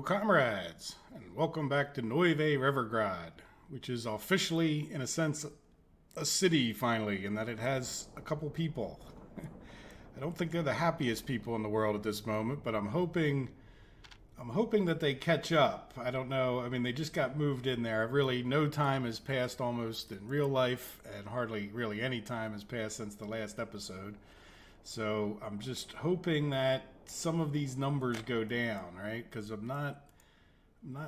comrades, and welcome back to Neuve Revergrad, which is officially, in a sense, a city finally, in that it has a couple people. I don't think they're the happiest people in the world at this moment, but I'm hoping that they catch up. I don't know. I mean, they just got moved in there. Really, no time has passed almost in real life, and hardly really any time has passed since the last episode. So I'm just hoping that some of these numbers go down, right? Because I'm not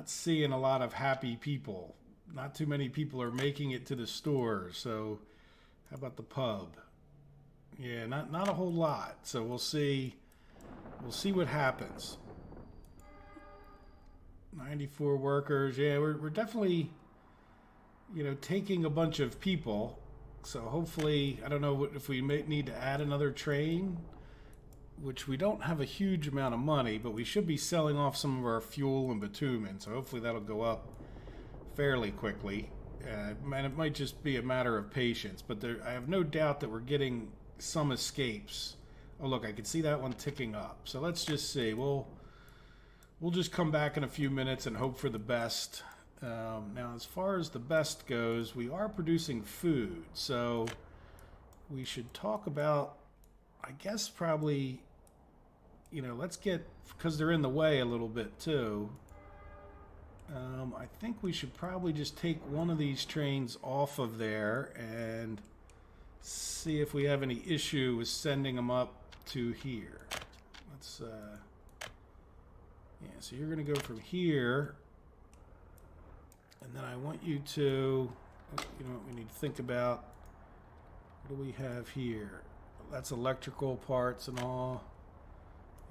seeing a lot of happy people. Not too many people are making it to the store. So how about the pub? Yeah, not a whole lot. So we'll see. We'll see what happens. 94 workers. Yeah, we're definitely, taking a bunch of people. So hopefully, I don't know if we may need to add another train, which we don't have a huge amount of money, but we should be selling off some of our fuel and bitumen. So hopefully that'll go up fairly quickly. And it might just be a matter of patience, but I have no doubt that we're getting some escapes. Oh, look, I can see that one ticking up. So let's just see. We'll just come back in a few minutes and hope for the best. Now, as far as the best goes, we are producing food, so we should talk about, I guess, probably, let's get, because they're in the way a little bit too, I think we should probably just take one of these trains off of there and see if we have any issue with sending them up to here. Let's, yeah, so you're going to go from here. And then I want you to, what we need to think about. What do we have here? That's electrical parts and all.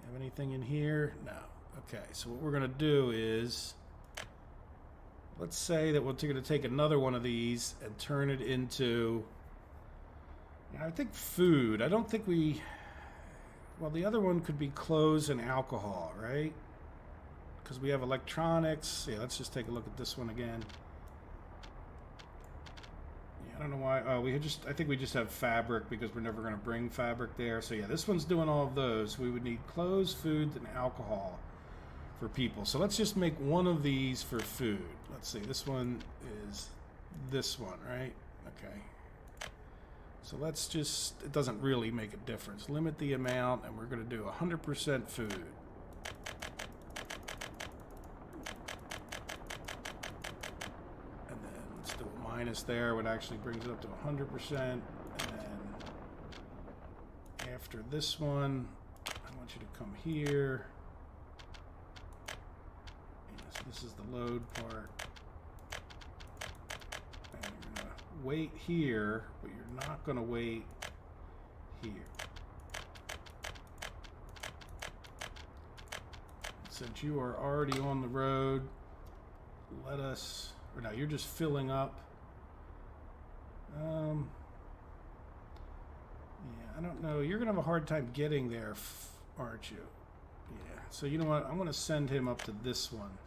Have anything in here? No. Okay, so what we're going to do is, let's say that we're going to take another one of these and turn it into, I think food. I don't think well, the other one could be clothes and alcohol, right? Because we have electronics. Yeah, let's just take a look at this one again. Yeah, I don't know why. Oh, I think we just have fabric because we're never going to bring fabric there. So yeah, this one's doing all of those. We would need clothes, food, and alcohol for people. So let's just make one of these for food. Let's see. This one is this one, right? Okay. So let's just, it doesn't really make a difference. Limit the amount, and we're going to do 100% food. Minus there, what actually brings it up to 100%. And then after this one, I want you to come here. Yes, this is the load part. And you're going to wait here, but you're not going to wait here. Since you are already on the road, let us, or now you're just filling up. Yeah, I don't know. You're going to have a hard time getting there, aren't you? Yeah. So you know what? I'm going to send him up to this one.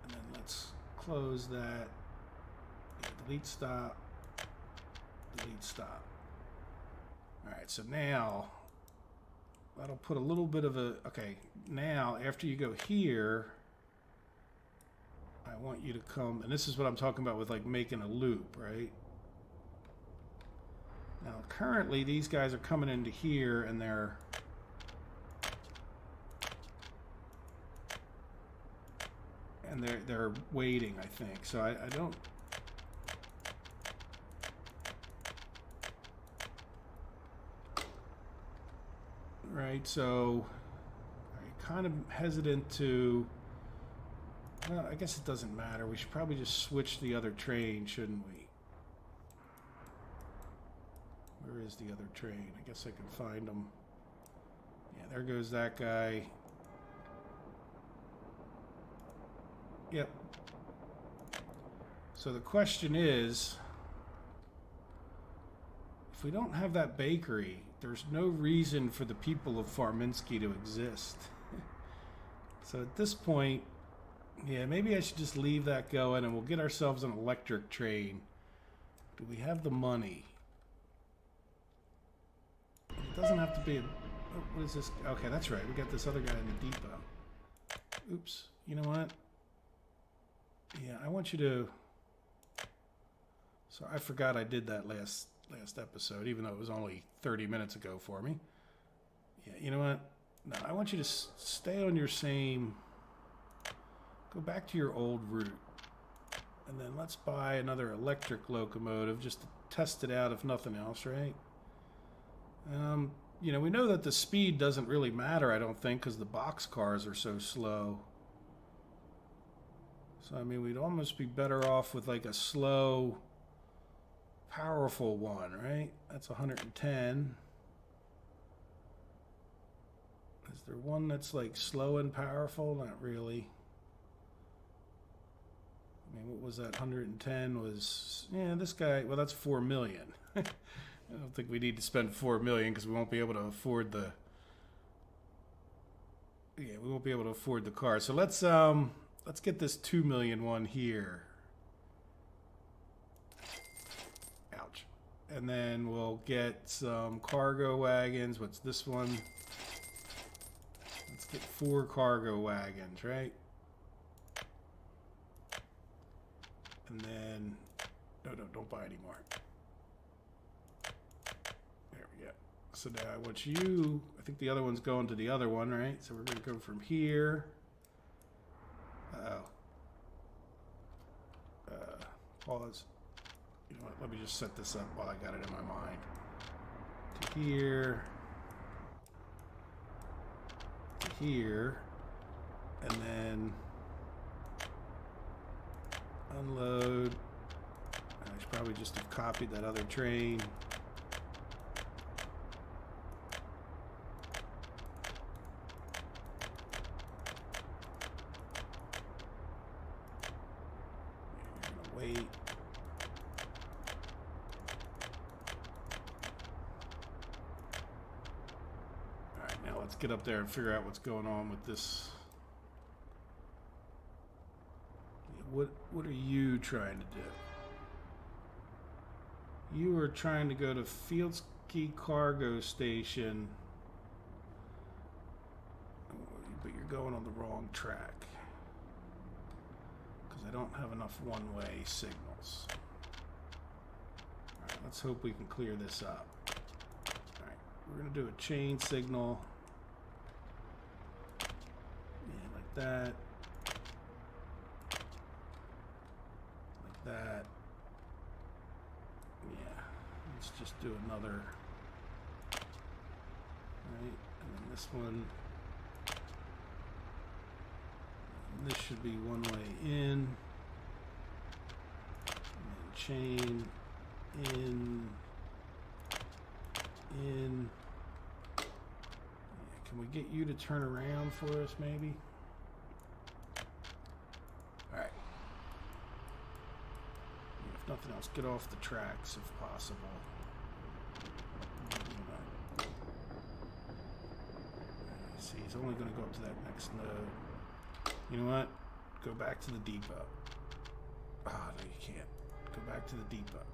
And then let's close that. Yeah, delete stop. Delete stop. Alright, so now that'll put a little bit of a... Okay, now after you go here, I want you to come, and this is what I'm talking about with like making a loop, right? Now currently these guys are coming into here and they're waiting, I think. So I don't, right? So I'm kind of hesitant to, well, I guess it doesn't matter. We should probably just switch the other train, shouldn't we? Where is the other train? I guess I can find them. Yeah, there goes that guy. Yep. So the question is, if we don't have that bakery, there's no reason for the people of Farminsky to exist. So at this point, yeah, maybe I should just leave that going and we'll get ourselves an electric train. Do we have the money? It doesn't have to be Oh, what is this? Okay, that's right. We got this other guy in the depot. Oops. You know what? Yeah, I want you to... So I forgot I did that last episode, even though it was only 30 minutes ago for me. Yeah, you know what? No, I want you to stay on your same... Go back to your old route. And then let's buy another electric locomotive just to test it out if nothing else, right? You know, we know that the speed doesn't really matter, I don't think, because the box cars are so slow. So, I mean, we'd almost be better off with like a slow, powerful one, right? That's 110. Is there one that's like slow and powerful? Not really. I mean, what was that? 110 was, yeah, this guy, well, that's 4 million. I don't think we need to spend 4 million because we won't be able to afford the, yeah, we won't be able to afford the car. So let's get this 2 million one here. Ouch. And then we'll get some cargo wagons. What's this one? Let's get 4 cargo wagons, right? And then, no, don't buy anymore. There we go. So now I want you, I think the other one's going to the other one, right? So we're going to go from here. Pause. You know what? Let me just set this up while I got it in my mind. To here. To here. And then unload. I should probably just have copied that other train. Wait. Alright, now let's get up there and figure out what's going on with this. What are you trying to do? You are trying to go to Fieldski Cargo Station, but you're going on the wrong track. I don't have enough one-way signals. Alright, let's hope we can clear this up. Alright, we're going to do a chain signal. Yeah, like that. Like that. Yeah, let's just do another. Alright, and then this one. This should be one way in, and then chain in. Yeah, can we get you to turn around for us, maybe? All right. If nothing else, get off the tracks if possible. See, he's only going to go up to that next node. You know what? Go back to the depot. Ah, no, you can't. Go back to the depot.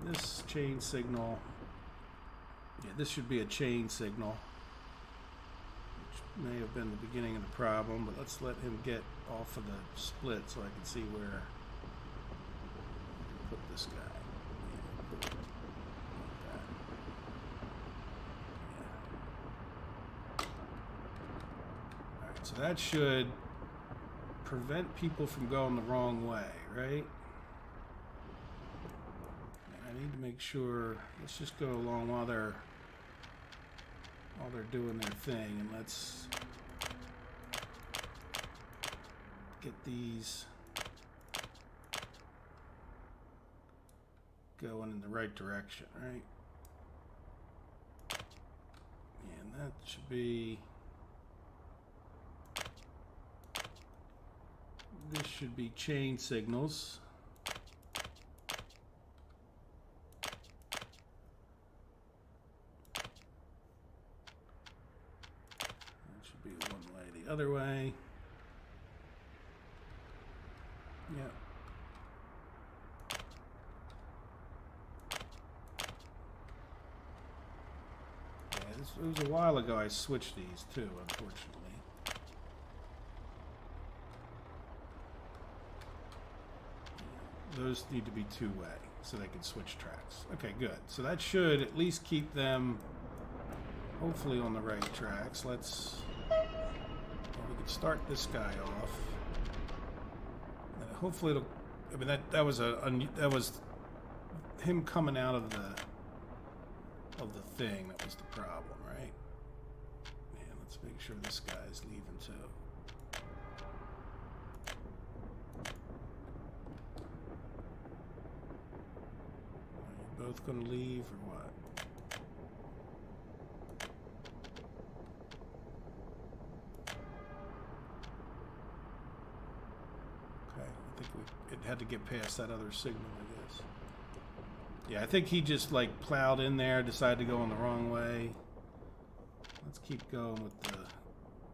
And this chain signal. Yeah, this should be a chain signal. May have been the beginning of the problem, but let's let him get off of the split so I can see where to put this guy. Yeah, like that. Yeah. Alright, so that should prevent people from going the wrong way, right? And I need to make sure, let's just go along while they're doing their thing, and let's get these going in the right direction, right? And that should be, this should be chain signals. other way. Yep. Yeah, it was a while ago I switched these too, unfortunately. Those need to be two-way so they can switch tracks. Okay, good. So that should at least keep them hopefully on the right tracks. Let's... Well, we can start this guy off. And hopefully it'll... I mean, that was him coming out of the thing that was the problem, right? Man, let's make sure this guy's leaving too. Are you both gonna leave or what? Okay, I think it had to get past that other signal, I guess. Yeah, I think he just like plowed in there, decided to go in the wrong way. Let's keep going with the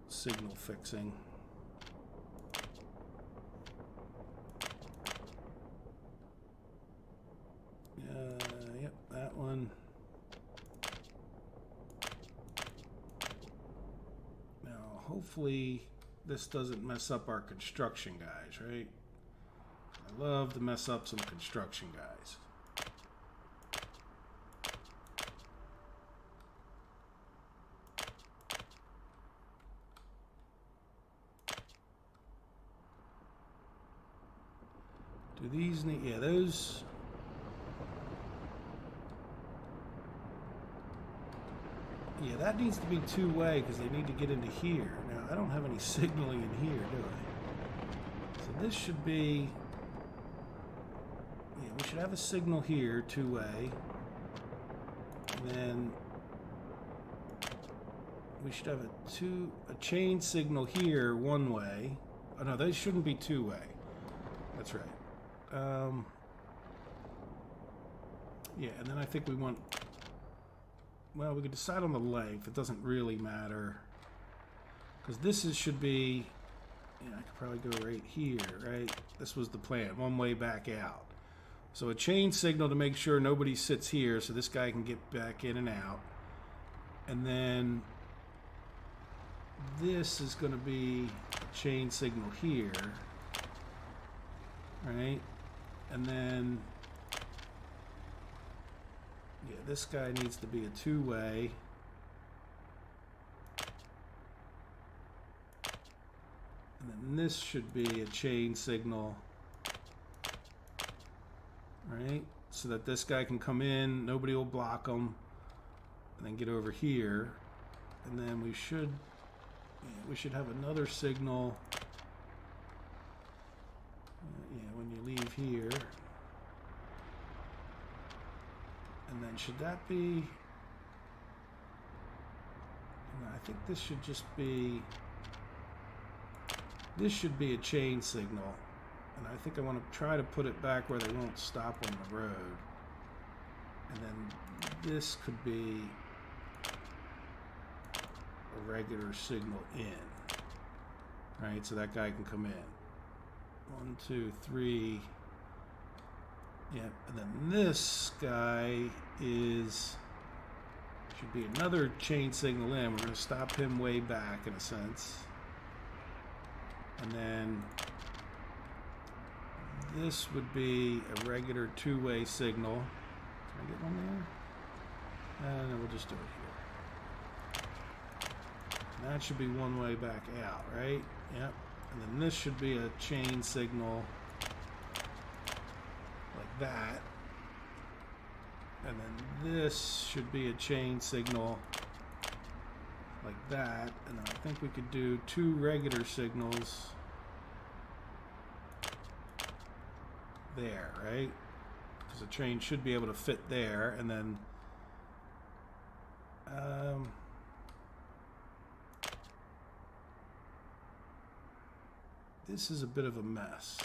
signal fixing. Yep, that one. Now, hopefully this doesn't mess up our construction guys, right? I love to mess up some construction guys. Do these need, yeah, those. Yeah, that needs to be two-way because they need to get into here. Now, I don't have any signaling in here, do I? So this should be, yeah, we should have a signal here, two-way. And then we should have a chain signal here, one-way. Oh, no, those shouldn't be two-way. That's right. Yeah, and then I think we want, well, we could decide on the length. It doesn't really matter. Because this should be, yeah, I could probably go right here, right? This was the plan, one way back out. So a chain signal to make sure nobody sits here so this guy can get back in and out. And then this is going to be a chain signal here, right? And then, yeah, this guy needs to be a two-way. And then this should be a chain signal, right? So that this guy can come in, nobody will block him, and then get over here. And then we should have another signal. Yeah, when you leave here. And then should that be... No, I think this should just be... This should be a chain signal. And I think I want to try to put it back where they won't stop on the road. And then this could be a regular signal in. Right, so that guy can come in. 1, 2, 3. Yep, and then this guy should be another chain signal in. We're going to stop him way back in a sense. And then this would be a regular two-way signal. Can I get one there? And then we'll just do it here. And that should be one way back out, right? Yep. And then this should be a chain signal like that. And then this should be a chain signal like that. And then I think we could do two regular signals there, right? Because the train should be able to fit there. And then this is a bit of a mess.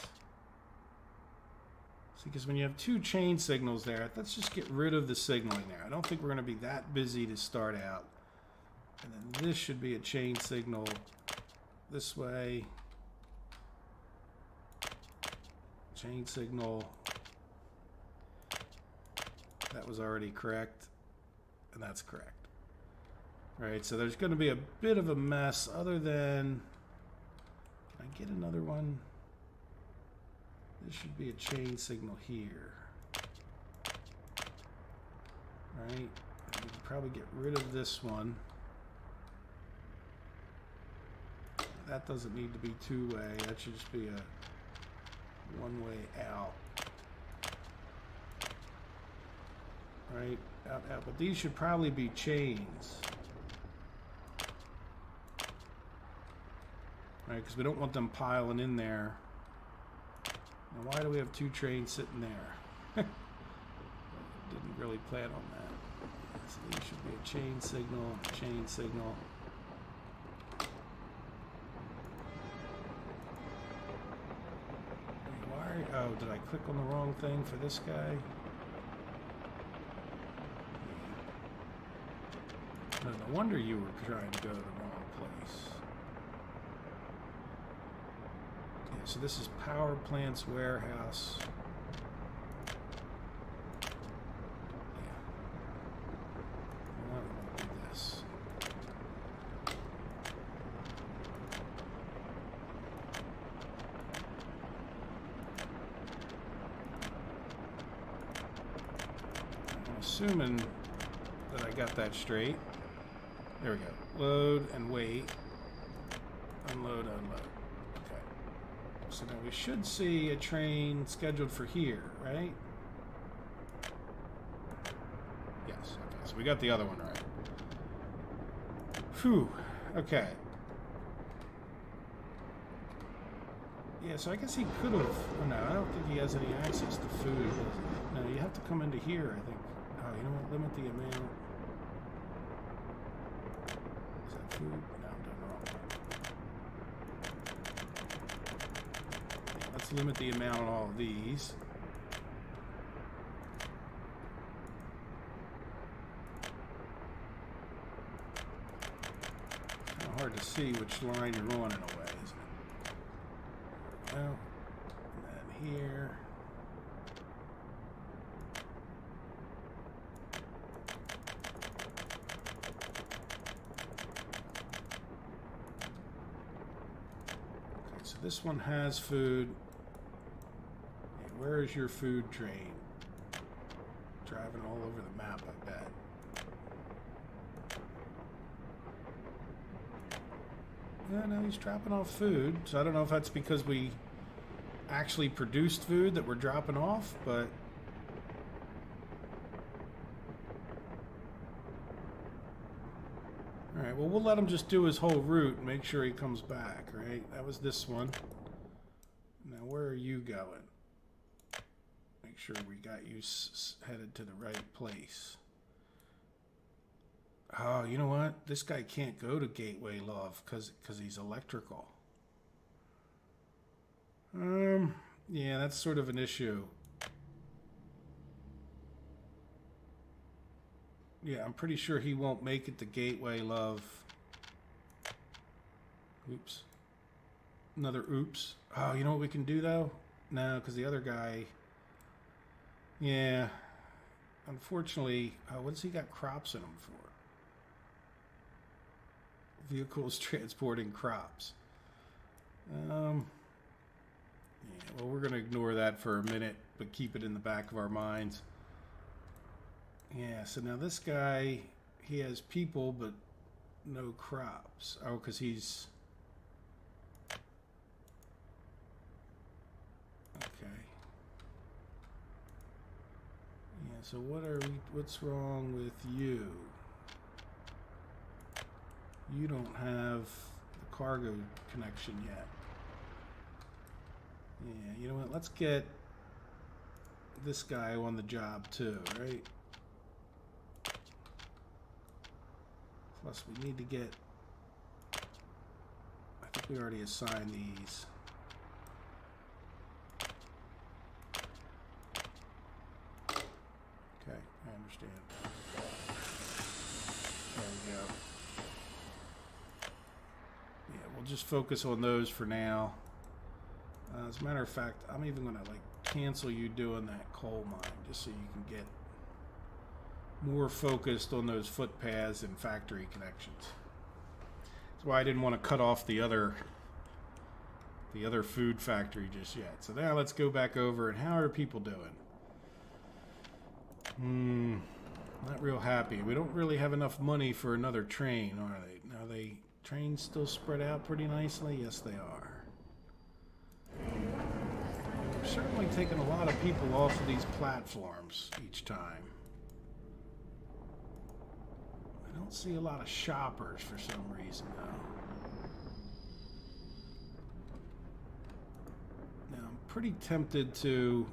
See, because when you have two chain signals there, let's just get rid of the signaling there. I don't think we're going to be that busy to start out. And then this should be a chain signal this way. Chain signal. That was already correct, and that's correct. Right, so there's going to be a bit of a mess other than... Can I get another one? This should be a chain signal here. Right, we can probably get rid of this one. That doesn't need to be two-way. That should just be a one-way out. Right, out. But these should probably be chains. Right, because we don't want them piling in there. Now, why do we have two trains sitting there? Didn't really plan on that. So these should be a chain signal, chain signal. Why? Oh, did I click on the wrong thing for this guy? No wonder you were trying to go to the wrong place. Yeah, so this is power plant's warehouse. Yeah. Well, I'm gonna do this. I'm assuming that I got that straight. There we go. Load and wait. Unload, unload. Okay. So now we should see a train scheduled for here, right? Yes. Okay. So we got the other one right. Whew. Okay. Yeah, so I guess he could have... Oh, no, I don't think he has any access to food. No, you have to come into here, I think. Oh, you know what? Limit the amount. No, I'm doing wrong. Let's limit the amount on all of these. Kind of hard to see which line you're on in a way, isn't it? Well, and then here. This one has food. Hey, where is your food train? Driving all over the map, I bet. No, he's dropping off food. So I don't know if that's because we actually produced food that we're dropping off, but... Alright, well, we'll let him just do his whole route and make sure he comes back, right? That was this one. Now, where are you going? Make sure we got you headed to the right place. Oh, you know what? This guy can't go to Gateway Love because he's electrical. Yeah, that's sort of an issue. Yeah, I'm pretty sure he won't make it to Gateway Love. Oops. Another oops. Oh, you know what we can do, though? No, because the other guy... Yeah. Unfortunately... what's he got crops in him for? Vehicles transporting crops. Yeah, well, we're going to ignore that for a minute, but keep it in the back of our minds. Yeah, so now this guy, he has people, but no crops. Oh, because he's... Okay. Yeah, so what's wrong with you? You don't have the cargo connection yet. Yeah, you know what? Let's get this guy on the job too, right? Plus, we need to get... I think we already assigned these. Okay, I understand. There we go. Yeah, we'll just focus on those for now. As a matter of fact, I'm even going to like cancel you doing that coal mine just so you can get more focused on those footpaths and factory connections. That's why I didn't want to cut off the other food factory just yet. So now let's go back over and how are people doing? Not real happy. We don't really have enough money for another train, are they? Now trains still spread out pretty nicely? Yes, they are. We're certainly taking a lot of people off of these platforms each time. I don't see a lot of shoppers for some reason, though. Now, I'm pretty tempted to...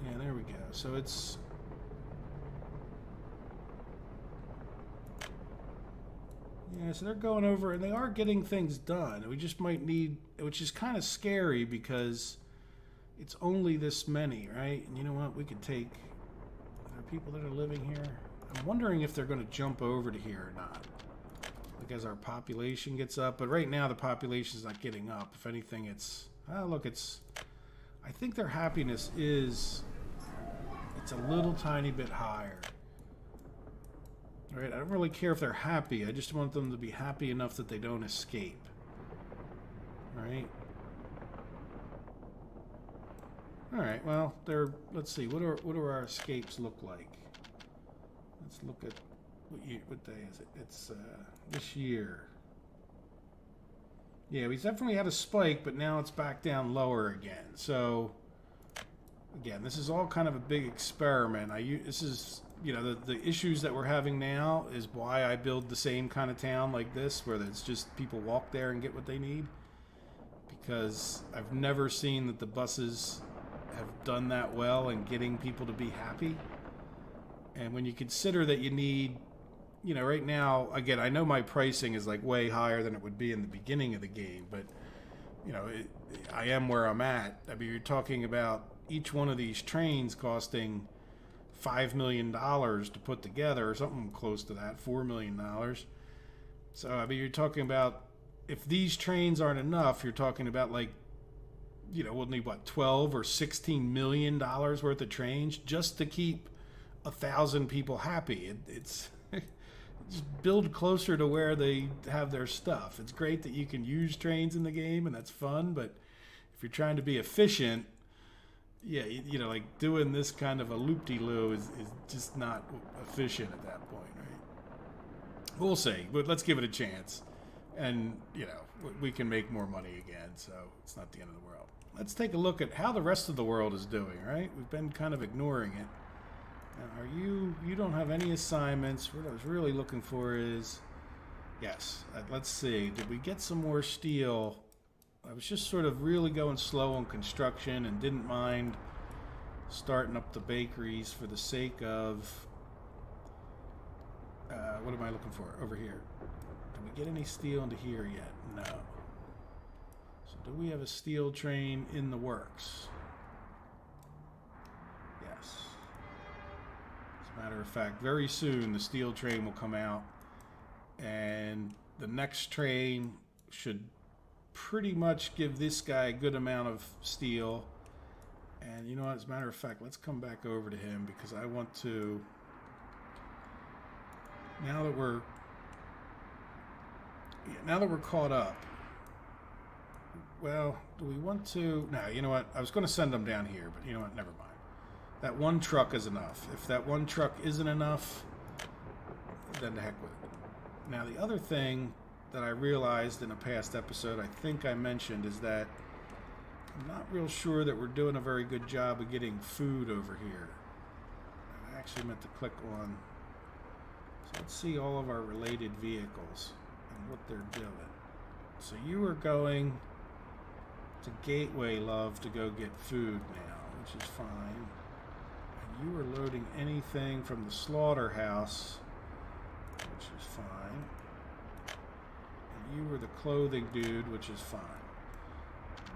Yeah, there we go. So it's... Yeah, so they're going over, and they are getting things done. We just might need... Which is kind of scary, because it's only this many, right? And you know what? We could take... Are there people that are living here? I'm wondering if they're going to jump over to here or not. Like, as our population gets up. But right now, the population's not getting up. If anything, it's... Oh, look, it's... I think their happiness is... It's a little tiny bit higher. Right? I don't really care if they're happy. I just want them to be happy enough that they don't escape. Right? Alright, well, let's see. What do our escapes look like? Let's look at what day is it? It's this year. Yeah, we definitely had a spike, but now it's back down lower again. So again, this is all kind of a big experiment. This is, you know, the issues that we're having now is why I build the same kind of town like this, where it's just people walk there and get what they need. Because I've never seen that the buses have done that well in getting people to be happy. And when you consider that you need, you know, right now, again, I know my pricing is like way higher than it would be in the beginning of the game, but, you know, I am where I'm at. I mean, you're talking about each one of these trains costing $5 million to put together, or something close to that, $4 million. So, I mean, you're talking about, if these trains aren't enough, you're talking about like, you know, we'll need what, 12 or $16 million worth of trains just to keep 1,000 people happy. It's just build closer to where they have their stuff. It's great that you can use trains in the game, and that's fun, but if you're trying to be efficient, yeah, you know, like doing this kind of a loop-de-loo is just not efficient at that point, right? We'll see, but let's give it a chance. And, you know, we can make more money again, so it's not the end of the world. Let's take a look at how the rest of the world is doing, right? We've been kind of ignoring it. Now, you don't have any assignments. What I was really looking for is, yes, let's see, did we get some more steel? I was just sort of really going slow on construction and didn't mind starting up the bakeries for the sake of, what am I looking for? Over here. Did we get any steel into here yet? No. So do we have a steel train in the works? Yes. As a matter of fact, very soon the steel train will come out, and the next train should pretty much give this guy a good amount of steel. And you know what, as a matter of fact, let's come back over to him, because I want to, now that we're caught up, well, do we want to, no, you know what, I was going to send them down here, but you know what, never mind. That one truck is enough. If that one truck isn't enough, then the heck with it. Now, the other thing that I realized in a past episode, I think I mentioned, is that I'm not real sure that we're doing a very good job of getting food over here. I actually meant to click on, so let's see all of our related vehicles and what they're doing. So you are going to Gateway, love, to go get food now, which is fine. And you are loading anything from the slaughterhouse, which is fine. You were the clothing dude, which is fine.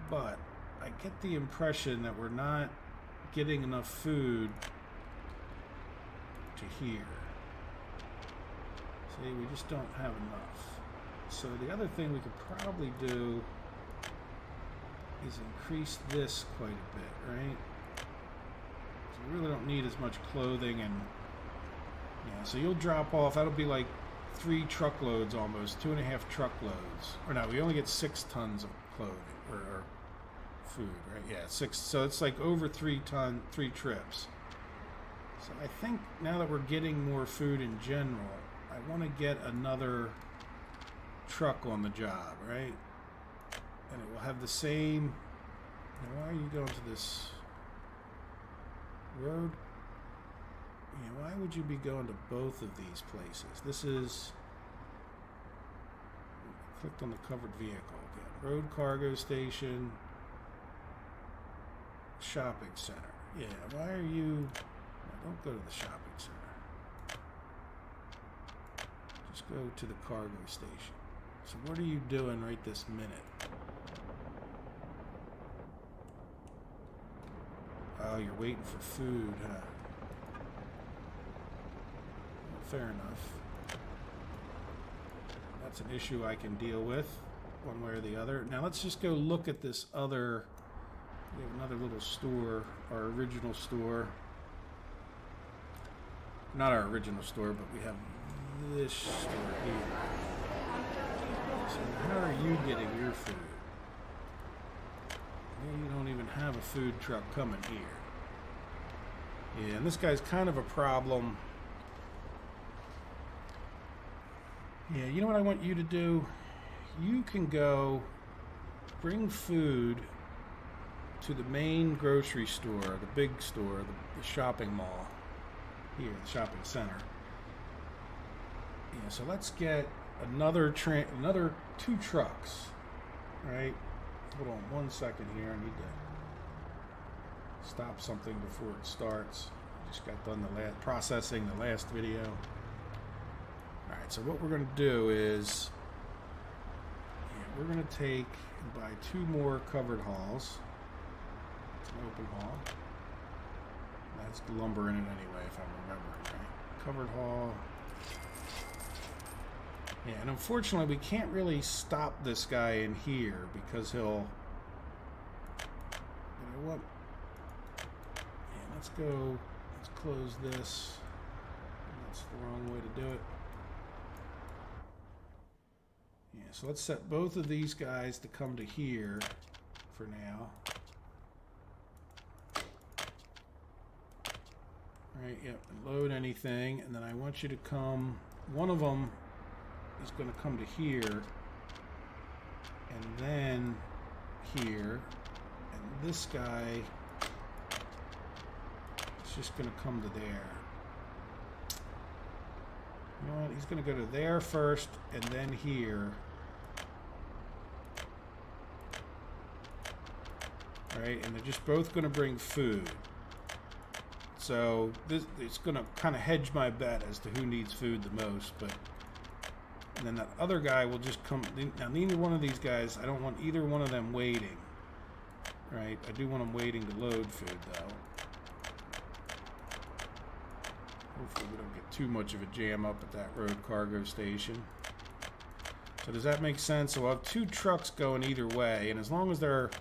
But I get the impression that we're not getting enough food to here. See, we just don't have enough. So the other thing we could probably do is increase this quite a bit, right? So we really don't need as much clothing, and yeah, so you'll drop off. That'll be like 3 truckloads almost, 2.5 truckloads. Or no, we only get 6 tons of clothing or food, right? Yeah, 6. So it's like over 3 trips. So I think now that we're getting more food in general, I want to get another truck on the job, right? And it will have the same. Now, why are you going to this road? Yeah, why would you be going to both of these places? This is. I clicked on the covered vehicle again. Road cargo station. Shopping center. Yeah, why are you. No, don't go to the shopping center. Just go to the cargo station. So what are you doing right this minute? Oh, you're waiting for food, huh? Fair enough. That's an issue I can deal with, one way or the other. Now let's just go look at this other. We have another little store, our original store. Not our original store, but we have this store here. So how are you getting your food? You don't even have a food truck coming here. Yeah, and this guy's kind of a problem. Yeah, you know what I want you to do? You can go bring food to the main grocery store, the big store, the shopping mall here, the shopping center. Yeah, so let's get another 2 trucks, right? Hold on 1 second here. I need to stop something before it starts. Just got done processing the last video. All right, so what we're going to do is we're going to take and buy 2 more covered hauls. It's an open haul. That's the lumber in it anyway, if I'm remembering right. Covered haul. Yeah, and unfortunately we can't really stop this guy in here because he'll. You know what? Yeah, let's go. Let's close this. That's the wrong way to do it. Yeah, so let's set both of these guys to come to here for now. Right, yep, and load anything, and then I want you to come, one of them is going to come to here, and then here, and this guy is just going to come to there. You know what, he's going to go to there first, and then here. Right, and they're just both going to bring food. So it's going to kind of hedge my bet as to who needs food the most, but and then that other guy will just come. Now neither one of these guys, I don't want either one of them waiting, right? I do want them waiting to load food though. Hopefully we don't get too much of a jam up at that road cargo station. So does that make sense? So we'll have 2 trucks going either way, and as long as there are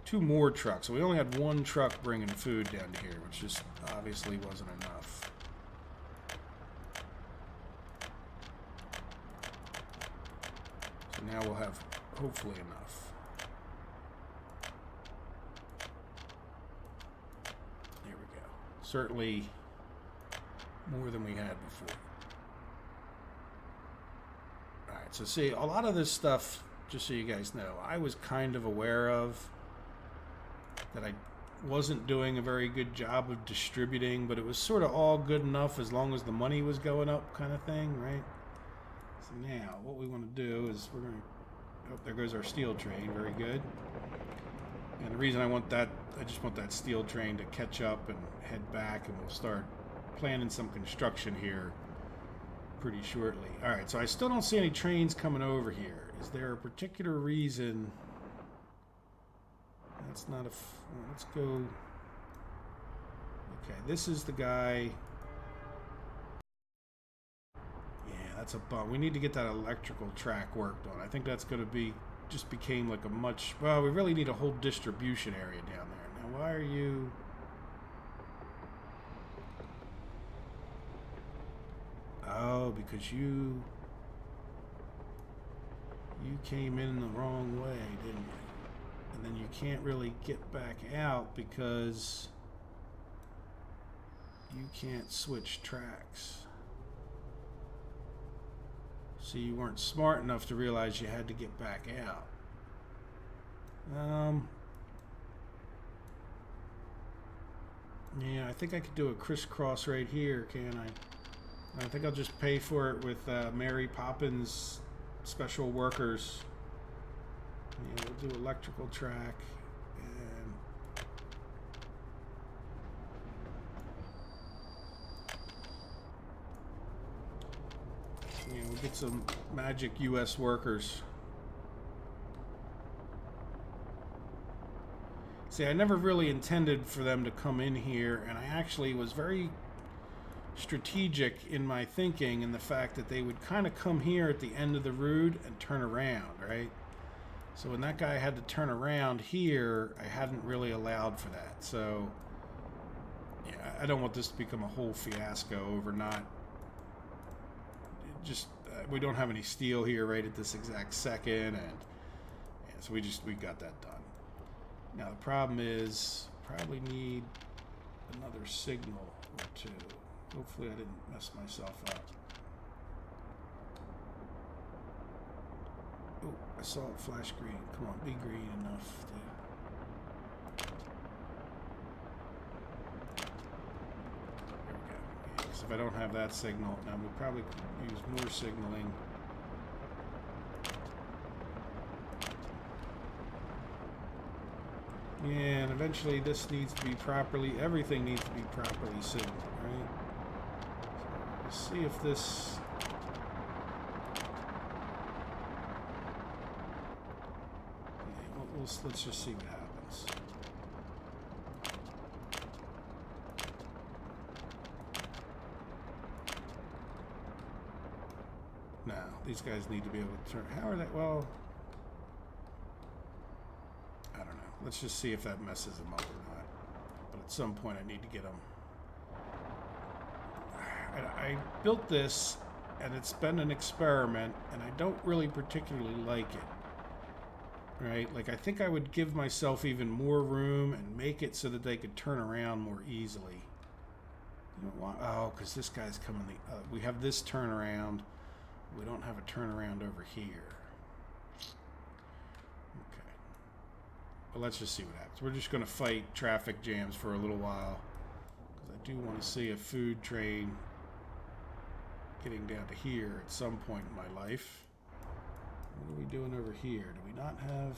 2 more trucks. So we only had 1 truck bringing food down to here, which just obviously wasn't enough. So now we'll have hopefully enough. There we go. Certainly more than we had before. All right, so see, a lot of this stuff, just so you guys know, I was kind of aware of. That I wasn't doing a very good job of distributing, but it was sort of all good enough as long as the money was going up, kind of thing, right? So now what we want to do is we're going to. Oh, there goes our steel train. Very good. And the reason I want that, I just want that steel train to catch up and head back, and we'll start planning some construction here pretty shortly. All right, so I still don't see any trains coming over here. Is there a particular reason? That's not a. Let's go. Okay, this is the guy. Yeah, that's a bum. We need to get that electrical track worked on. I think that's going to be, just became like a much, well, we really need a whole distribution area down there. Now, why are you... Oh, because you came in the wrong way, didn't you? And then you can't really get back out because you can't switch tracks. So you weren't smart enough to realize you had to get back out. Yeah, I think I could do a crisscross right here, can I? I think I'll just pay for it with Mary Poppins special workers. Yeah, we'll do electrical track, and yeah, we'll get some magic US workers. See, I never really intended for them to come in here, and I actually was very strategic in my thinking in the fact that they would kind of come here at the end of the route and turn around, right? So when that guy had to turn around here, I hadn't really allowed for that. So yeah, I don't want this to become a whole fiasco over not just we don't have any steel here right at this exact second, and yeah, so we got that done. Now the problem is probably need another signal or two. Hopefully I didn't mess myself up. Oh, I saw it flash green. Come on, be green enough to... There we go. Yeah, 'cause if I don't have that signal, now we probably could use more signaling. Yeah, and eventually this needs to be properly, everything needs to be properly signaled, right? Let's see if this... Yeah, let's just see what happens. Now, these guys need to be able to turn... How are they... Well... I don't know. Let's just see if that messes them up or not. But at some point I need to get them... I built this, and it's been an experiment, and I don't really particularly like it. Right? Like, I think I would give myself even more room and make it so that they could turn around more easily. You know why? Oh, because this guy's coming the... we have this turnaround. We don't have a turnaround over here. Okay. Well, let's just see what happens. We're just going to fight traffic jams for a little while. Because I do want to see a food train getting down to here at some point in my life. What are we doing over here? Do we not have...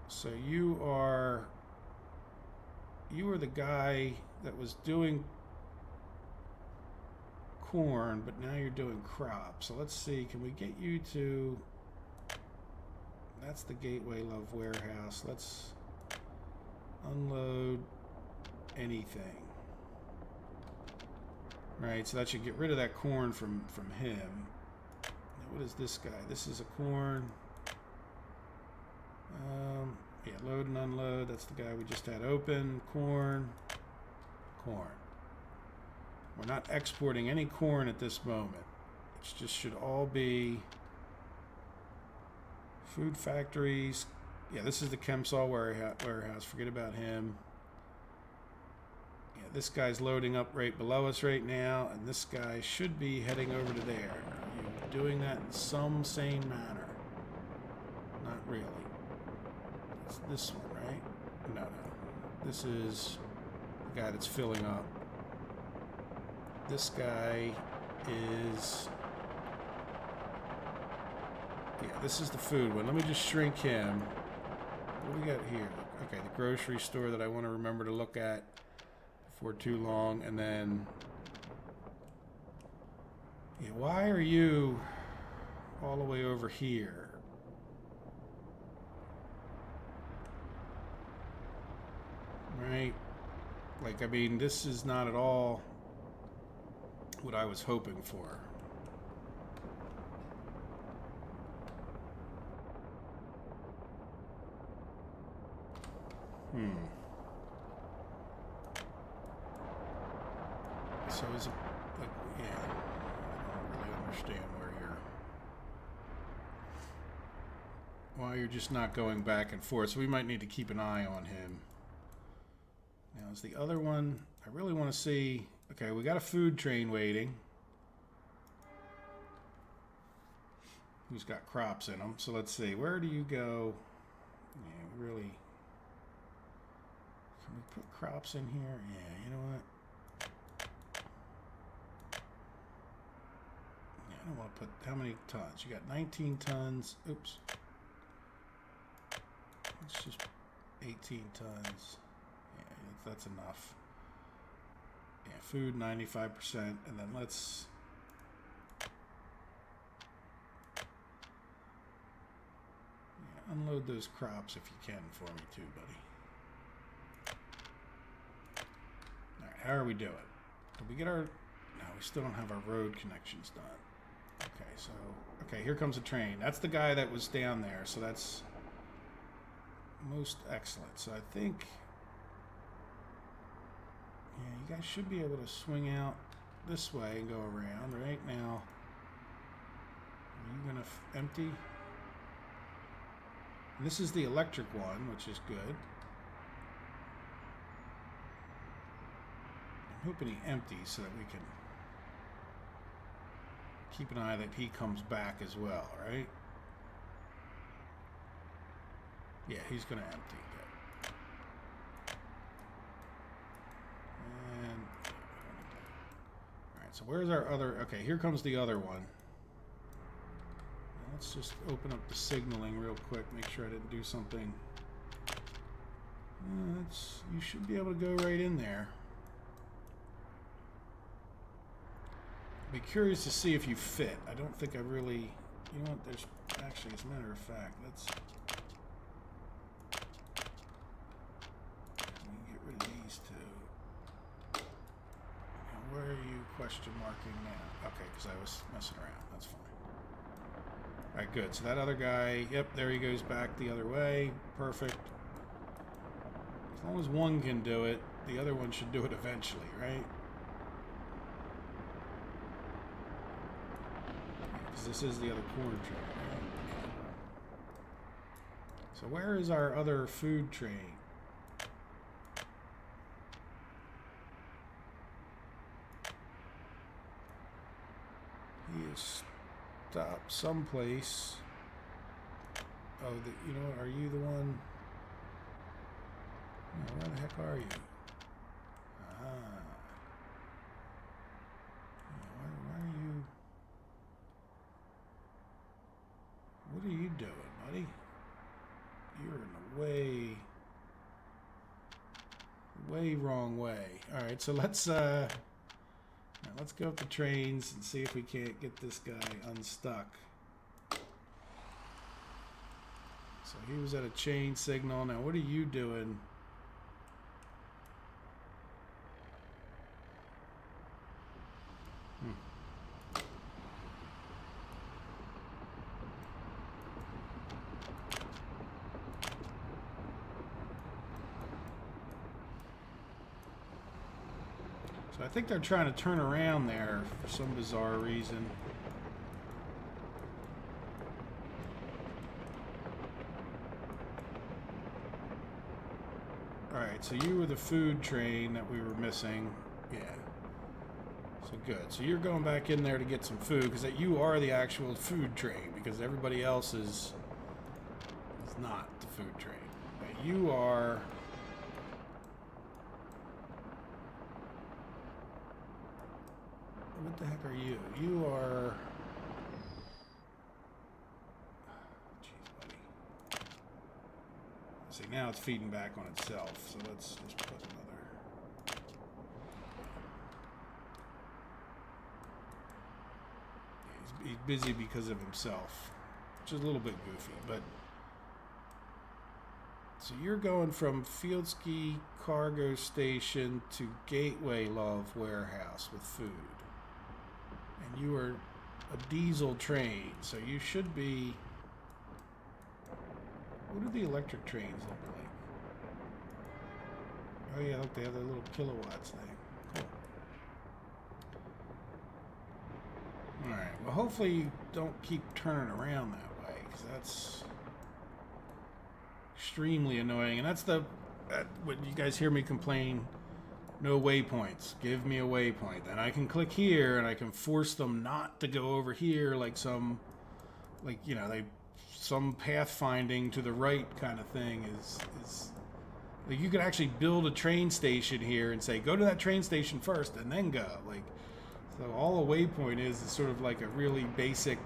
So you are the guy that was doing corn, but now you're doing crops. So let's see, can we get you to... That's the Gateway Love warehouse. Let's unload anything. Right, so that should get rid of that corn from him. Now, what is this guy? This is a corn. Yeah, load and unload. That's the guy we just had open. Corn. Corn. We're not exporting any corn at this moment. It just should all be food factories. Yeah, this is the Chemsol warehouse. Forget about him. Yeah, this guy's loading up right below us right now, and this guy should be heading over to there. Are you doing that in some sane manner? Not really. It's this one, right? No. This is the guy that's filling up. This guy is... Yeah, this is the food one. Let me just shrink him. What do we got here? Okay, the grocery store that I want to remember to look at before too long. And then... Yeah, why are you all the way over here? Right? Like, I mean, this is not at all what I was hoping for. So is it, like, yeah, I don't really understand why you're just not going back and forth. So we might need to keep an eye on him. Now, is the other one, I really want to see, okay, we got a food train waiting. Who's got crops in them. So let's see, where do you go? Yeah, really. Can we put crops in here? Yeah, you know what? Yeah, I don't want to put, how many tons? You got 19 tons. Oops. It's just 18 tons. Yeah, that's enough. Yeah, food 95%. And then let's... yeah, unload those crops if you can for me too, buddy. Alright, how are we doing? Did we get our... no, we still don't have our road connections done. Okay, so... okay, here comes a train. That's the guy that was down there, so that's... most excellent. So I think, yeah, you guys should be able to swing out this way and go around. Right now, are you gonna empty? And this is the electric one, which is good. I'm hoping he empties so that we can keep an eye that he comes back as well, right? Yeah, he's going to empty. Good. And... alright, so where's our other... okay, here comes the other one. Let's just open up the signaling real quick, make sure I didn't do something. You should be able to go right in there. I'd be curious to see if you fit. I don't think I really... you know what, there's... actually, as a matter of fact, let's... where are you question marking now? Okay, because I was messing around. That's fine. Alright, good. So that other guy, yep, there he goes back the other way. Perfect. As long as one can do it, the other one should do it eventually, right? Because this is the other corn train, right? So where is our other food train? He is stopped someplace. Oh, you know what? Are you the one? No, where the heck are you? Ah. Yeah, why are you? What are you doing, buddy? You're in the way wrong way. All right, so let's now let's go up the trains and see if we can't get this guy unstuck. So he was at a chain signal. Now what are you doing? So I think they're trying to turn around there for some bizarre reason. Alright, so you were the food train that we were missing. Yeah. So good. So you're going back in there to get some food, because you are the actual food train, because everybody else is not the food train. But you are... what the heck are you? You are... jeez, buddy. See, now it's feeding back on itself, so let's just put another... yeah, he's busy because of himself, which is a little bit goofy, but... So you're going from Fieldski Cargo Station to Gateway Love Warehouse with food. And you are a diesel train, so you should be... What do the electric trains look like? Oh yeah, look, they have that little kilowatts thing. Cool. Alright, well hopefully you don't keep turning around that way, because that's extremely annoying. And that's what you guys hear me complain, no waypoints. Give me a waypoint. Then I can click here and I can force them not to go over here like some, like, you know, some pathfinding to the right kind of thing is like you could actually build a train station here and say, go to that train station first and then go. Like, so all a waypoint is sort of like a really basic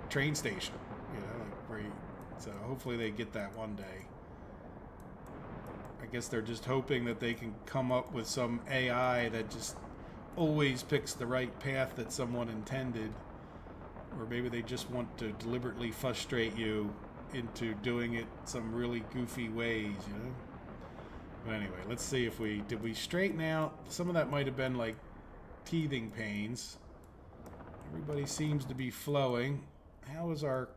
train station, you know, like where you, so hopefully they get that one day. I guess they're just hoping that they can come up with some AI that just always picks the right path that someone intended. Or maybe they just want to deliberately frustrate you into doing it some really goofy ways, you know? But anyway, let's see if did we straighten out? Some of that might have been like teething pains. Everybody seems to be flowing. How is our...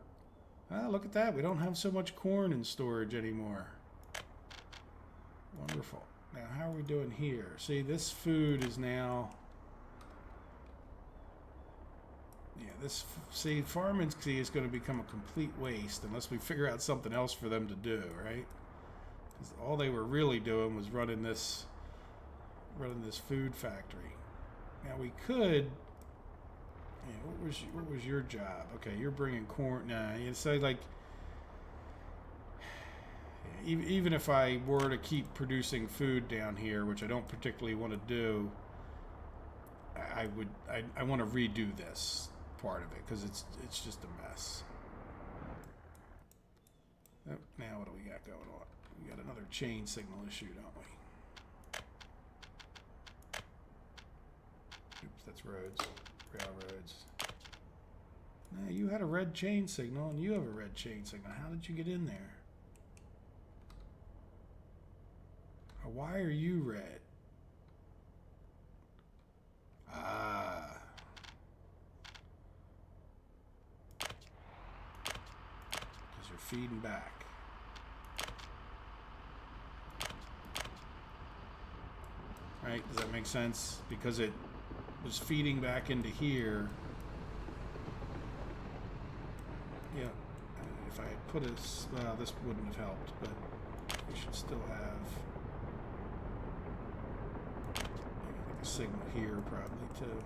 Ah, look at that. We don't have so much corn in storage anymore. Wonderful. Now, how are we doing here? See, this food is now... Yeah, see, farming is going to become a complete waste unless we figure out something else for them to do, right? Because all they were really doing was running this food factory. Now we could... Yeah, what was your job? Okay, you're bringing corn. Nah, you say like... Even if I were to keep producing food down here, which I don't particularly want to do, I want to redo this part of it because it's just a mess. Oh, now what do we got going on? We got another chain signal issue, don't we? Oops, that's roads, railroads. Now you had a red chain signal and you have a red chain signal. How did you get in there? Why are you red? Ah. Because you're feeding back. Right? Does that make sense? Because it was feeding back into here. Yeah. If I had put this, well, this wouldn't have helped, but we should still have a signal here probably too.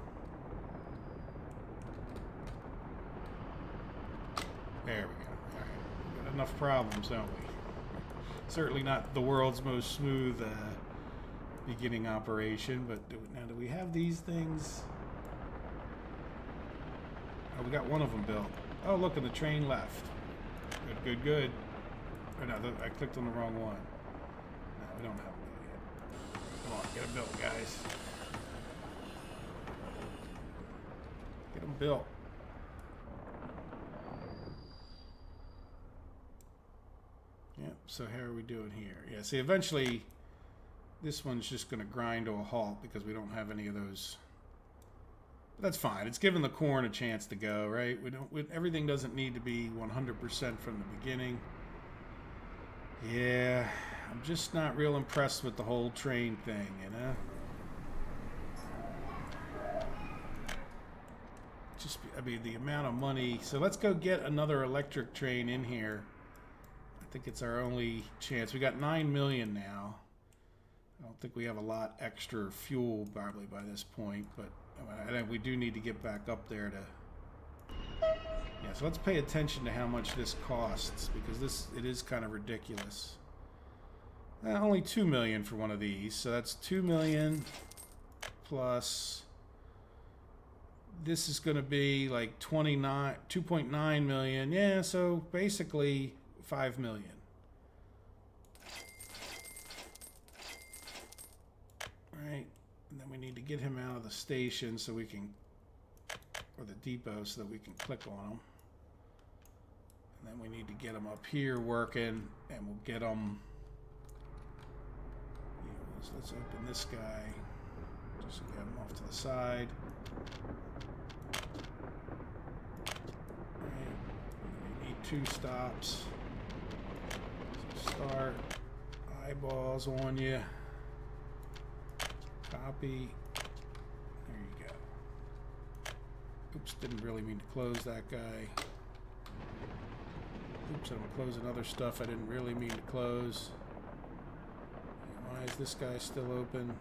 There we go. All right. We got enough problems, don't we? Certainly not the world's most smooth beginning operation, but now do we have these things? Oh, we got one of them built. Oh, look, and the train left. Good, good, good. Oh, no, I clicked on the wrong one. No, we don't have them built yet. Come on, get them built, guys. Get them built. Yep, so how are we doing here? Yeah, see, eventually this one's just going to grind to a halt because we don't have any of those. But that's fine. It's giving the corn a chance to go, right? Everything doesn't need to be 100% from the beginning. Yeah, I'm just not real impressed with the whole train thing, you know? I mean, the amount of money. So let's go get another electric train in here. I think it's our only chance. We got 9 million now. I don't think we have a lot extra fuel probably by this point, but we do need to get back up there to... Yeah, so let's pay attention to how much this costs, because it is kind of ridiculous. Only 2 million for one of these, so that's 2 million plus... This is going to be like 2.9 million. Yeah, so basically 5 million. Right, and then we need to get him out of the station so we can, or the depot, so that we can click on him. And then we need to get him up here working, and we'll get him So let's open this guy. Just get him off to the side. Alright. We need 2 stops. So start. Eyeballs on you. Copy. There you go. Oops, didn't really mean to close that guy. Oops, I'm going to close another stuff I didn't really mean to close. Why is this guy still open?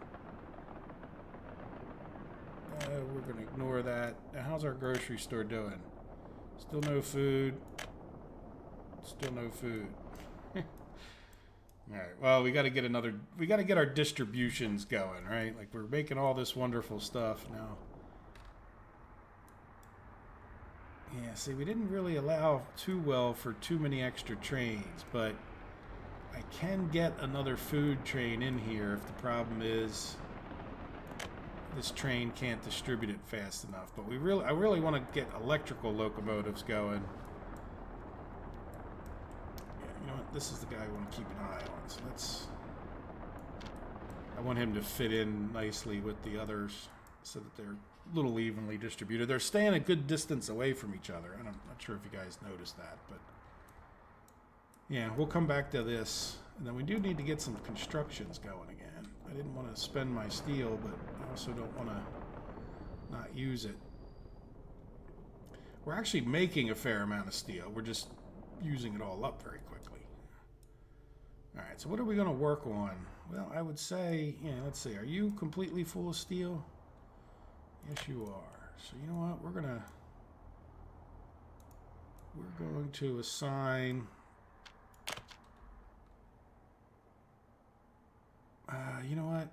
We're going to ignore that. Now, how's our grocery store doing? Still no food. Still no food. All right. Well, we got to get another. We got to get our distributions going, right? Like we're making all this wonderful stuff now. Yeah. See, we didn't really allow too well for too many extra trains, but I can get another food train in here if the problem is this train can't distribute it fast enough. But I really want to get electrical locomotives going. You know what? This is the guy I want to keep an eye on. So I want him to fit in nicely with the others so that they're a little evenly distributed. They're staying a good distance away from each other. And I'm not sure if you guys noticed that, but yeah, we'll come back to this. And then we do need to get some constructions going again. I didn't want to spend my steel, but I also don't want to not use it. We're actually making a fair amount of steel. We're just using it all up very quickly. All right, so what are we going to work on? Well, I would say, yeah, let's see. Are you completely full of steel? Yes, you are. So you know what? We're going to assign. You know what?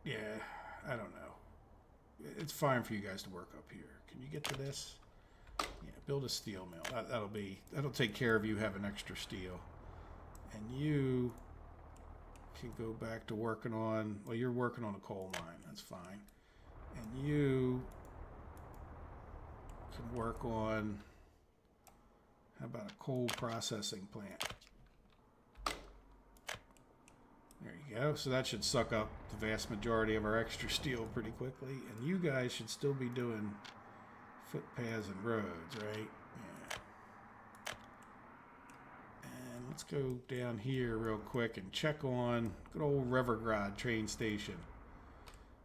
Yeah, I don't know. It's fine for you guys to work up here. Can you get to this? Yeah, build a steel mill. That'll take care of you having extra steel. And you can go back to working on, well, you're working on a coal mine. That's fine. And you can work on, how about a coal processing plant? There you go. So that should suck up the vast majority of our extra steel pretty quickly. And you guys should still be doing footpaths and roads, right? Yeah. And let's go down here real quick and check on good old Revergrad train station.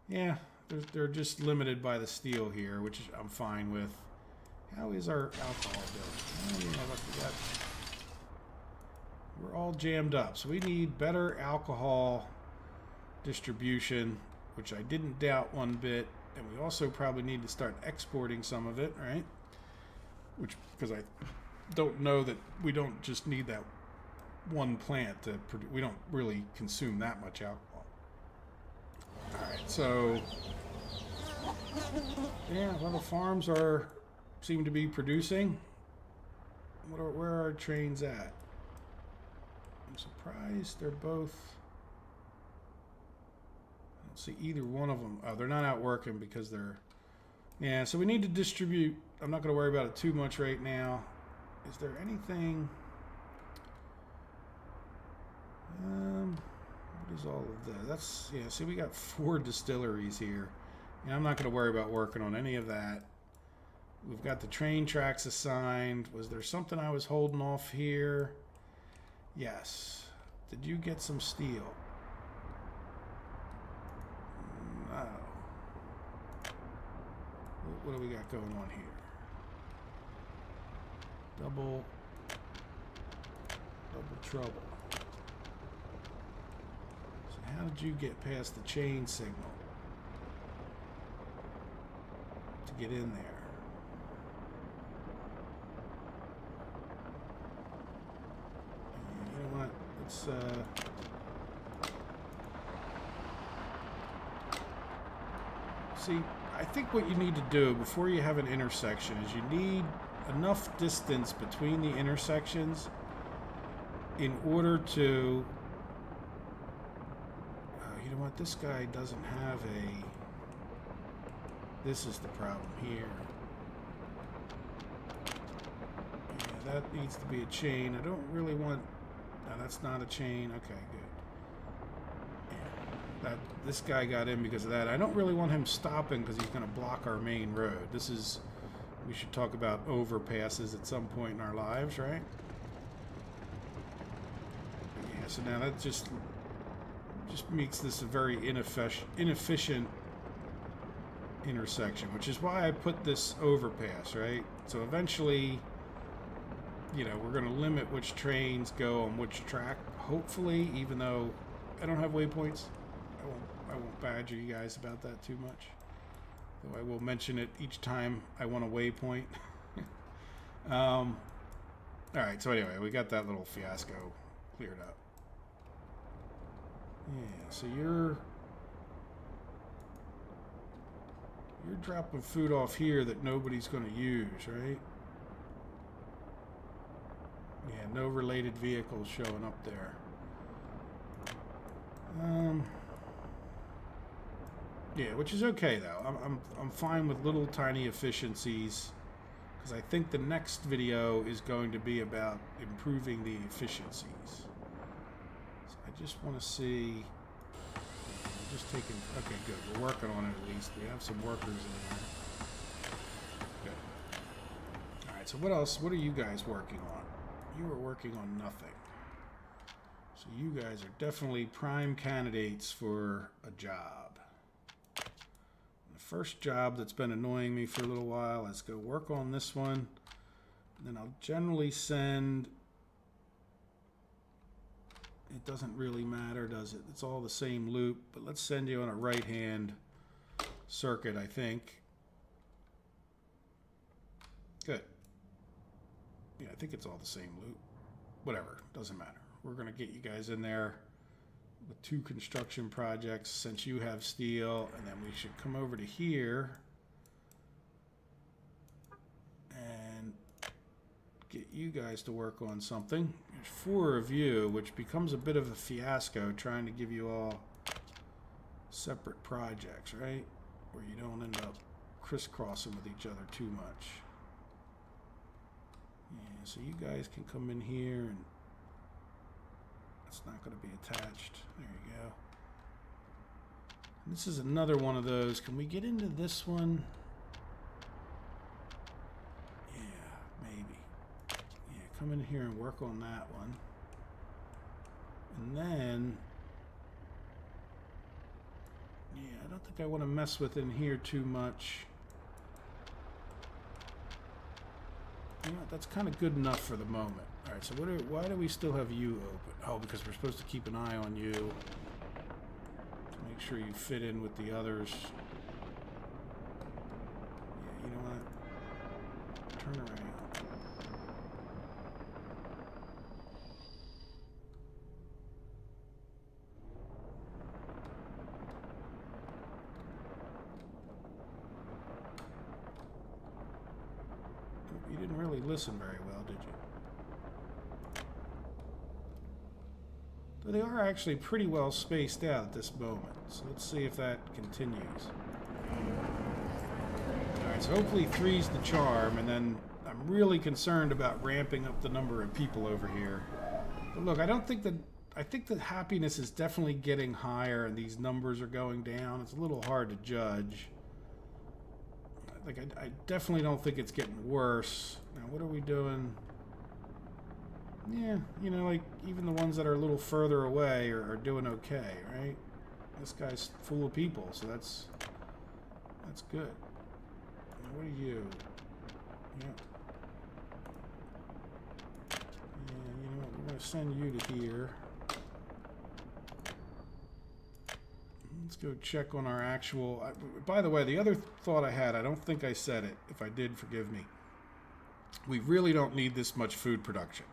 Yeah, they're just limited by the steel here, which I'm fine with. How is our alcohol bill? Oh, yeah, look, we're all jammed up, so we need better alcohol distribution, which I didn't doubt one bit. And we also probably need to start exporting some of it, right? Which, because I don't know that we don't just need that one plant to produce. We don't really consume that much alcohol. All right, so yeah, well, the farms seem to be producing. Where are our trains at? I'm surprised they're both. I don't see either one of them. Oh, they're not out working because they're. Yeah, so we need to distribute. I'm not going to worry about it too much right now. Is there anything? What is all of that? That's, yeah, see, we got 4 distilleries here. Yeah, I'm not going to worry about working on any of that. We've got the train tracks assigned. Was there something I was holding off here? Yes. Did you get some steel? No. What do we got going on here? Double trouble. So how did you get past the chain signal to get in there? You know what? Let's see, I think what you need to do before you have an intersection is you need enough distance between the intersections in order to, you know what, this guy doesn't have this is the problem here. Yeah, that needs to be a chain. I don't really want, no, that's not a chain. Okay, good. Yeah. that this guy got in because of that. I don't really want him stopping because he's going to block our main road. This is, we should talk about overpasses at some point in our lives, right? Yeah, so now that just makes this a very inefficient intersection, which is why I put this overpass, right? So eventually, you know, we're going to limit which trains go on which track, hopefully, even though I don't have waypoints. I won't badger you guys about that too much. Though I will mention it each time I want a waypoint. Alright, so anyway, we got that little fiasco cleared up. Yeah, so you're dropping food off here that nobody's going to use, right? Yeah, no related vehicles showing up there. Yeah, which is okay though. I'm fine with little tiny efficiencies, because I think the next video is going to be about improving the efficiencies. So I just want to see. I'm just taking. Okay, good. We're working on it at least. We have some workers in there. Good. All right. So what else? What are you guys working on? You are working on nothing. So you guys are definitely prime candidates for a job. The first job that's been annoying me for a little while, let's go work on this one. Then I'll generally send, it doesn't really matter, does it? It's all the same loop, but let's send you on a right-hand circuit, I think. Good. Yeah, I think it's all the same loop. Whatever, doesn't matter. We're going to get you guys in there with 2 construction projects since you have steel, and then we should come over to here and get you guys to work on something. There's 4 of you, which becomes a bit of a fiasco trying to give you all separate projects, right? Where you don't end up crisscrossing with each other too much. Yeah, so you guys can come in here, and it's not going to be attached. There you go. And this is another one of those. Can we get into this one? Yeah, maybe. Yeah, come in here and work on that one. And then, yeah, I don't think I want to mess with in here too much. You know, that's kind of good enough for the moment. All right, so why do we still have you open? Oh, because we're supposed to keep an eye on you to make sure you fit in with the others. Yeah, you know what? Turn around. You didn't really listen very well, did you? But they are actually pretty well spaced out at this moment, so let's see if that continues. Alright, so hopefully 3's the charm, and then I'm really concerned about ramping up the number of people over here. But look, I think that happiness is definitely getting higher and these numbers are going down. It's a little hard to judge. Like, I definitely don't think it's getting worse. Now, what are we doing? Yeah, you know, like, even the ones that are a little further away are doing okay, right? This guy's full of people, so that's good. Now, what are you? Yeah. Yeah, you know what? We're going to send you to here. Let's go check on our actual... by the way, the other thought I had, I don't think I said it. If I did, forgive me. We really don't need this much food production.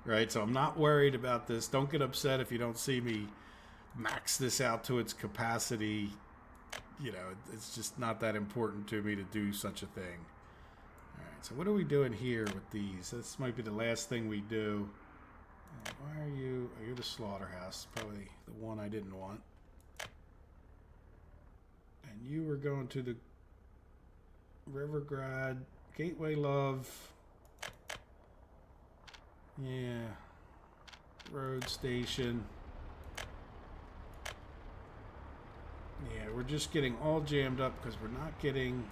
Right? So I'm not worried about this. Don't get upset if you don't see me max this out to its capacity. You know, it's just not that important to me to do such a thing. All right, so what are we doing here with these? This might be the last thing we do. Why are you... oh, you're the slaughterhouse. Probably the one I didn't want. And you were going to the Rivergrad, Gateway Love, yeah, road station. we're just getting all jammed up because we're not getting...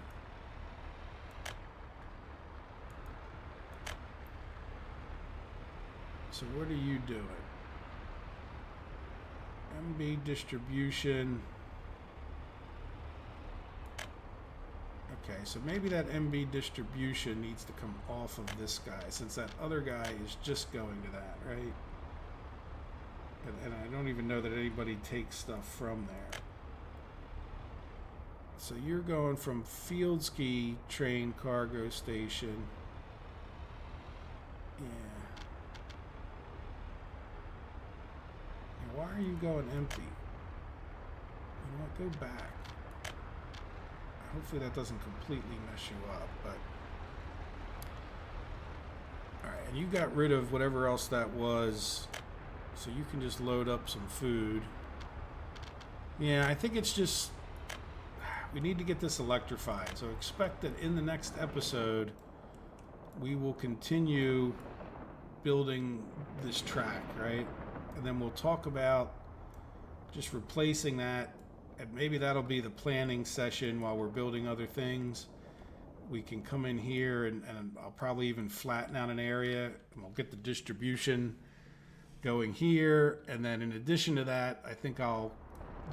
So what are you doing? MB distribution. Okay, so maybe that MB distribution needs to come off of this guy, since that other guy is just going to that, right? And I don't even know that anybody takes stuff from there. So you're going from Field Ski train cargo station. Yeah. Now why are you going empty? You know what? Go back. Hopefully that doesn't completely mess you up, but... Alright, and you got rid of whatever else that was, so you can just load up some food. Yeah, I think it's just... We need to get this electrified, so expect that in the next episode, we will continue building this track, right? And then we'll talk about just replacing that. And maybe that'll be the planning session while we're building other things. We can come in here and I'll probably even flatten out an area and we'll get the distribution going here. And then in addition to that, I think I'll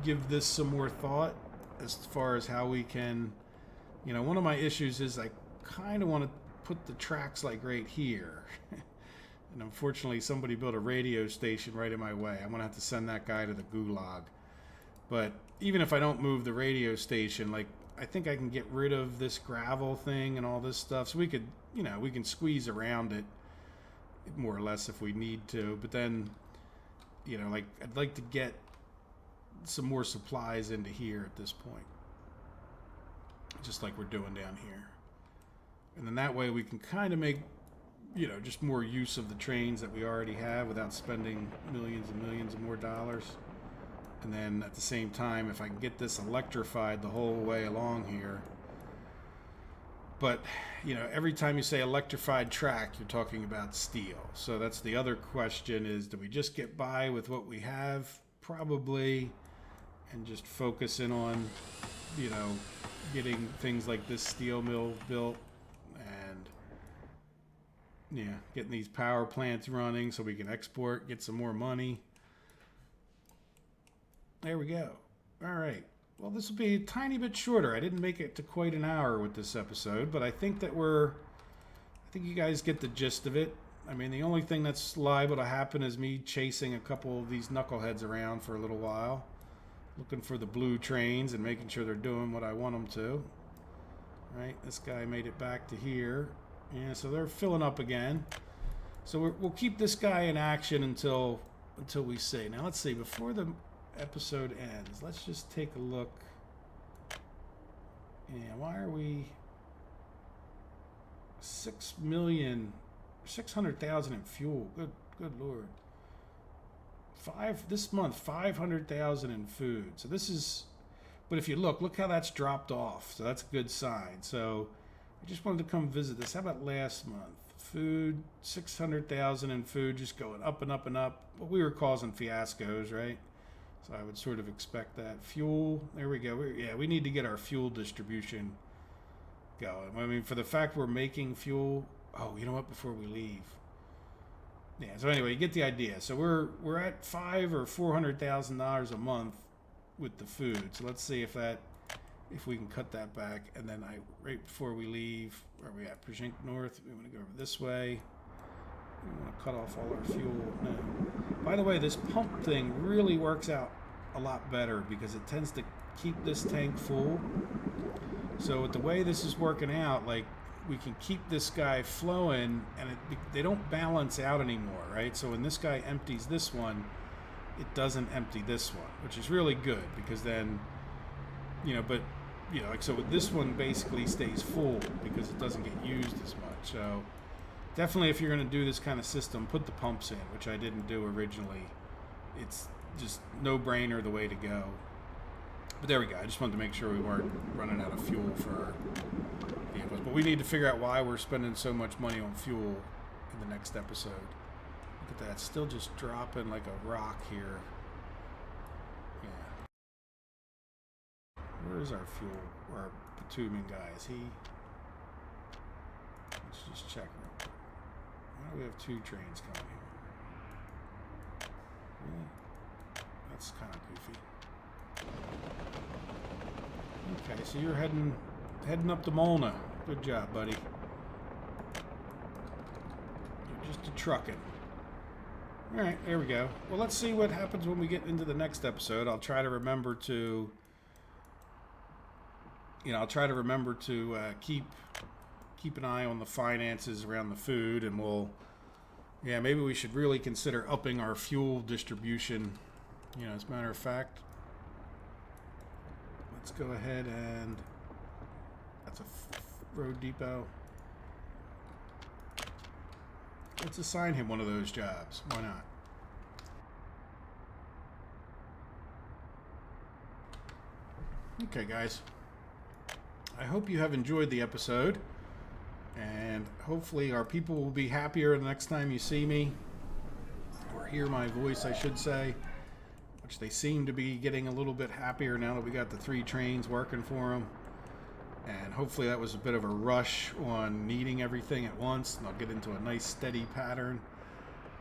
give this some more thought as far as how we can, you know, one of my issues is I kind of want to put the tracks like right here. And unfortunately, somebody built a radio station right in my way. I'm going to have to send that guy to the gulag. But even if I don't move the radio station, like, I think I can get rid of this gravel thing and all this stuff. So we could, you know, we can squeeze around it more or less if we need to. But then, you know, like, I'd like to get some more supplies into here at this point. Just like we're doing down here. And then that way we can kind of make, you know, just more use of the trains that we already have without spending millions and millions of more dollars. And then at the same time, if I can get this electrified the whole way along here. But, you know, every time you say electrified track, you're talking about steel. So that's the other question is, do we just get by with what we have? Probably. And just focus in on, you know, getting things like this steel mill built. And, yeah, getting these power plants running so we can export, get some more money. There we go. All right. Well, this will be a tiny bit shorter. I didn't make it to quite an hour with this episode, but I think that I think you guys get the gist of it. I mean, the only thing that's liable to happen is me chasing a couple of these knuckleheads around for a little while, looking for the blue trains and making sure they're doing what I want them to. Right? This guy made it back to here. Yeah, so they're filling up again. So we'll keep this guy in action until we see. Now, let's see. Before the episode ends, let's just take a look. Yeah, why are we 6,600,000 in fuel? Good Lord. This month 500,000 in food. So this is, but if you look how that's dropped off. So that's a good sign. So I just wanted to come visit this. How about last month? Food, 600,000 in food, just going up and up and up. What we were causing fiascos, right? So I would sort of expect that. Fuel, there we go. We need to get our fuel distribution going. I mean, for the fact we're making fuel, oh, you know what, before we leave. Yeah, so anyway, you get the idea. So we're at $500,000 or $400,000 a month with the food. So let's see if we can cut that back. And then right before we leave, where are we at? Przink North. We want to go over this way. We want to cut off all our fuel. No. By the way, this pump thing really works out a lot better because it tends to keep this tank full. So with the way this is working out, like, we can keep this guy flowing and they don't balance out anymore, right? So when this guy empties this one, it doesn't empty this one, which is really good because then, you know, but, you know, like, so this one basically stays full because it doesn't get used as much. So definitely, if you're going to do this kind of system, put the pumps in, which I didn't do originally. It's just no-brainer the way to go. But there we go. I just wanted to make sure we weren't running out of fuel for our vehicles. But we need to figure out why we're spending so much money on fuel in the next episode. Look at that. Still just dropping like a rock here. Yeah. Where's our fuel, or our bitumen guy? Is he? Let's just check real quick. Why do we have 2 trains coming here? Really? That's kind of goofy. Okay, so you're heading up to Molna. Good job, buddy. You're just a trucking. All right, there we go. Well, let's see what happens when we get into the next episode. I'll try to remember to, keep an eye on the finances around the food, and maybe we should really consider upping our fuel distribution. As a matter of fact, let's go ahead and that's a road depot. Let's assign him one of those jobs. Why not? Okay, guys. I hope you have enjoyed the episode. And hopefully our people will be happier the next time you see me. Or hear my voice, I should say. Which they seem to be getting a little bit happier now that we got the 3 trains working for them. And hopefully that was a bit of a rush on needing everything at once. And I'll get into a nice steady pattern.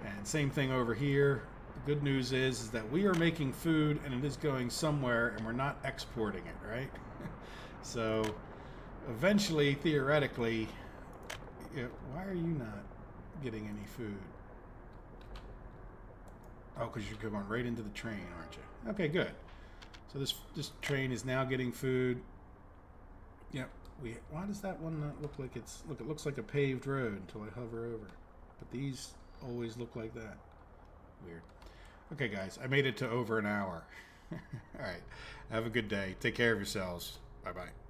And same thing over here. The good news is that we are making food and it is going somewhere and we're not exporting it, right? So eventually, theoretically, why are you not getting any food? Oh, because you're going right into the train, aren't you? Okay, good. So this train is now getting food. Yep. Why does that one not look like it looks like a paved road until I hover over. But these always look like that. Weird. Okay, guys, I made it to over an hour. All right. Have a good day. Take care of yourselves. Bye-bye.